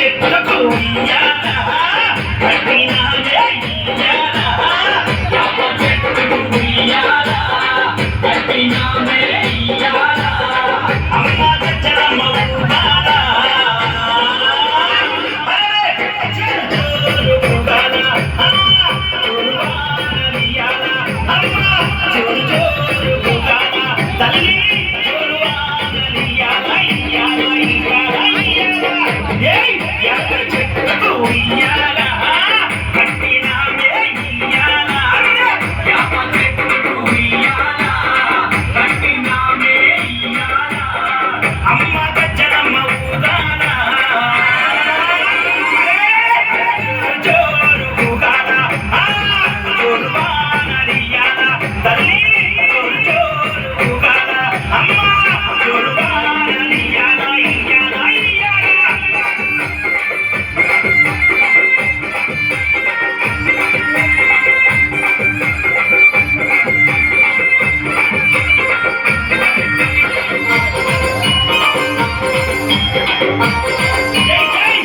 చెట్టుకు ఉయ్యాల కట్టినామే ఇయ్యాల యాప చెట్టుకు ఉయ్యాల కట్టినామే ఇయ్యాల అమ్మ గజ్జలమ్మ ఊగాల జోరు ఊగాల జోరువానలియాల అమ్మ జోరు జోరు ఊగాల తల్లి జోరువానలియాల ఇయ్యాల ఇయ్యాల ఇయ్యాల ఏయ్ యాప చెట్టుకు ఉయ్యాల కట్టినామే ఇయ్యాల యాప చెట్టుకు ఉయ్యాల కట్టినామే ఇయ్యాల అమ్మ గజ్జలమ్మ ఊగాల జోరు ఊగాల జోరువానలియాల తల్లి జోరు జోరు ఊగాల అమ్మ జోరువానలియాల ఇయ్యాల ఇయ్యాల జై జై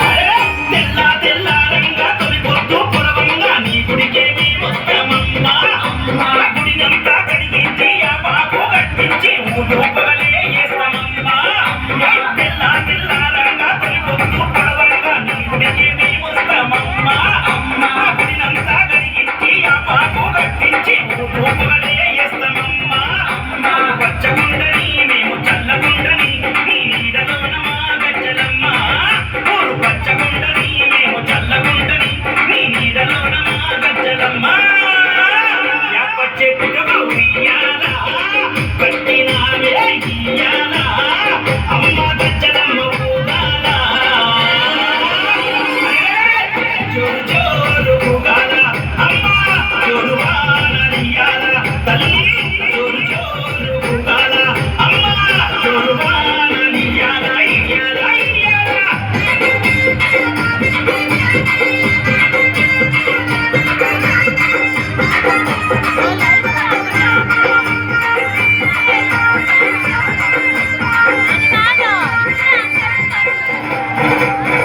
అరే తెల్ల తెల్లారంగా తొలిపొద్దు పొరవంగా నీ గుడికే మేమొస్తామమ్మా అమ్మా గుడినంతా కడిగించి ఆ బాబు కట్టించి ఊరు పగలే చేస్తామమ్మా తెల్ల తెల్లారంగా తొలిపొద్దు పొరవంగా నీ గుడికే మేమొస్తామమ్మా అమ్మా గుడినంతా కడిగించి ఆ బాబు కట్టించి ఊరు పగలే చేస్తామమ్మా అమ్మా పచ్చగుండని మేము చల్లగుండని నీ నీడలోన మా గజ్జలమ్మ ఊరు పచ్చగుండని మేము చల్లగుండని నీ నీడలోన మా గజ్జలమ్మ యాప చెట్టుకు ఉయ్యాల కట్టినామే ఇయ్యాల అమ్మ గజ్జలమ్మ ఊగాల జోరు జోరు ఊగాల అమ్మ జోరువానలియాల తల్లి జోరు జోరు ఊగాల అమ్మ జోరువానలియాల ఇయ్యాల ఇయ్యాల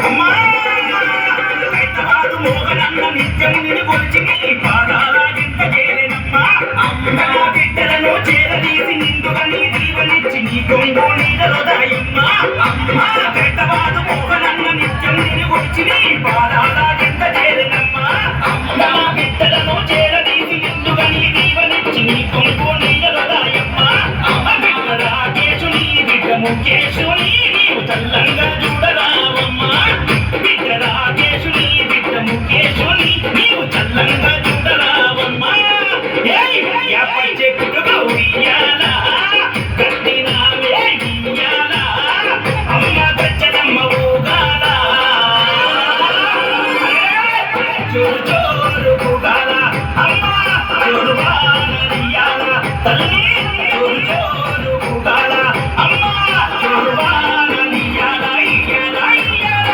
అమ్మా హైదరాబాదు మోహనన్న నిత్యం నిన్ను కొలిచి నీ పాదాల ఇంత చేరేనమ్మా అమ్మ బిడ్డలను చేరదీసి నిండుగా నీ దీవెనిచ్చి నీ కొంగు నీడలో దాయమ్మా అమ్మ హైదరాబాదు మోహనన్న నిత్యం నిన్ను కొలిచి నీ పాదాల ఇంత చేరేనమ్మా అమ్మ బిడ్డలను చేరదీసి నిండుగా నీ దీవెనిచ్చి నీ కొంగు నీడలో దాయమ్మా అమ్మ బిడ్డ రాకేశుని బిడ్డ ముఖేశుని నీవు చల్లంగా చూడరావమ్మా బిడ్డ రాకేశుని బిడ్డ ముఖేశుని నీవు చల్లంగా చూడరావమ్మా ఏయ్ యాప చెట్టుకు ఉయ్యాల కట్టినామే ఇయ్యాల అమ్మ గజ్జలమ్మ ఊగాల జోరు జోరు ఊగాల అమ్మ జోరువానలియాల తల్లి జోరు జోరు ఊగాల అమ్మ జోరువానలియాల ఇయ్యాల ఇయ్యాల